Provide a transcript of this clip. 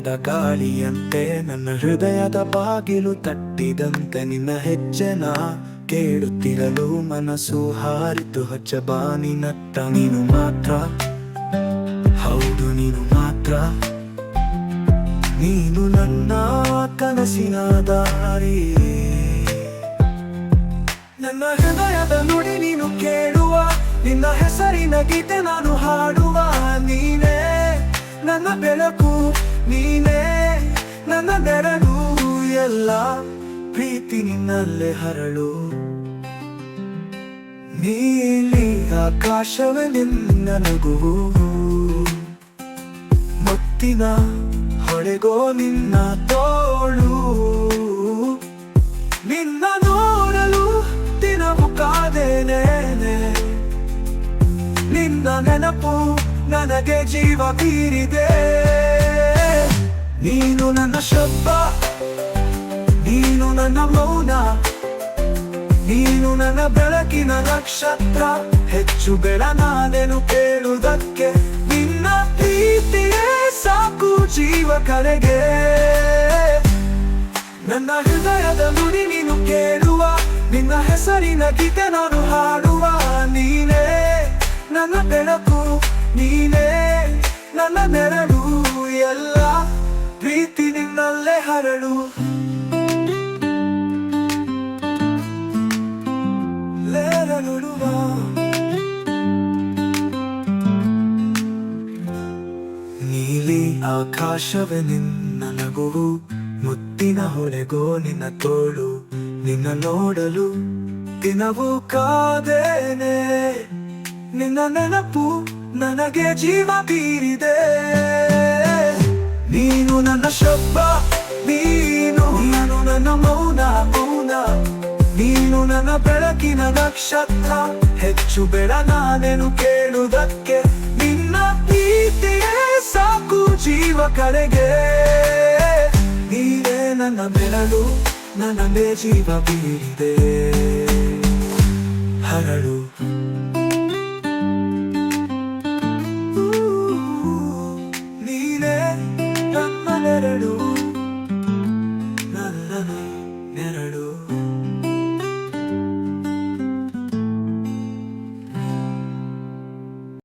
ಮೋಡದ ಗಾಳಿಯಂತೆ ನನ್ನ ಹೃದಯದ ಬಾಗಿಲು ತಟ್ಟಿದಂತೆ ನಿನ್ನ ಹೆಜ್ಜೆನ ಕೇಳುತ್ತಿರಲು ಮನಸ್ಸು ಹಾರಿತು ಹಚ್ಚಬಾನಿನತ್ತ. ನೀನು ಮಾತ್ರ, ಹೌದು ನೀನು ಮಾತ್ರ, ನೀನು ನನ್ನ ಕನಸಿನ ದಾರಿ. ನನ್ನ ಹೃದಯದ ನುಡಿ ನೀನು ಕೇಳುವ, ನಿನ್ನ ಹೆಸರಿನ ಗೀತೆ ನಾನು ಹಾಡುವ. ನೀನೇ ನನ್ನ ಬೆಳಕು, ನೀನೇ ನನ್ನ ನೆರಳು, ಎಲ್ಲ ಪ್ರೀತಿ ನಿನ್ನಲ್ಲೇ ಹರಳು. ನೀಲಿ ಆಕಾಶವೇ ನಿನ್ನ ನಗುವು, ಮುತ್ತಿನ ಹೊಳೆಗೋ ನಿನ್ನ ತೋಳು. ನಿನ್ನ ನೋಡಲು ದಿನವೂ ಕಾದೇನೆ, ನಿನ್ನ ನೆನಪು ನನಗೆ ಜೀವ ಬೀರಿದೆ. ನೀನು ನನ್ನ ಶಬ್ದ, ನೀನು ನನ್ನ ಮೌನ, ನೀನು ನನ್ನ ಬೆಳಕಿನ ನಕ್ಷತ್ರ. ಹೆಚ್ಚು ಬೇಡ ನಾನೇನು ಕೇಳುವುದಕ್ಕೆ, ನಿನ್ನ ಪ್ರೀತಿಯೇ ಸಾಕು ಜೀವ ಕಡೆಗೆ. ನನ್ನ ಹೃದಯದ ನುಡಿ ನೀನು ಕೇಳುವ, ನಿನ್ನ ಹೆಸರಿನ ಗೀತೆ ನಾನು ಹಾಡುವ. ನೀನೇ ನನ್ನ ಬೆಳಕು, ನೀನೇ ನನ್ನ ನೆರಳು, ಎಲ್ಲ ಪ್ರೀತಿ ನಿನ್ನಲ್ಲೇ ಹರಳು. ನೀಲಿ ಆಕಾಶವೇ ನಿನ್ನ ನಗುವು, ಮುತ್ತಿನ ಹೊಳೆಗೋ ನಿನ್ನ ತೋಳು. ನಿನ್ನ ನೋಡಲು ದಿನವೂ ಕಾದೇನೆ, ನಿನ್ನ ನೆನಪು ನನಗೆ ಜೀವ ಬೀರಿದೆ. ನೀನು ನನ್ನ ಶಬ್ದ, ನೀನು ನನ್ನ ಮೌನ, ನೀನು ನನ್ನ ಬೆಳಕಿನ ನಕ್ಷತ್ರ. ಹೆಚ್ಚು ಬೇಡ ನಾನೇನು ಕೇಳುವುದಕ್ಕೆ, ನಿನ್ನ ಪ್ರೀತಿಯೇ ಸಾಕು ಜೀವ ಕಡೆಗೆ. ನೀನೇ ನನ್ನ ಬೆರಳು, ನನ್ನ ಜೀವ ಬೀರಿದೆ ಹರಳು.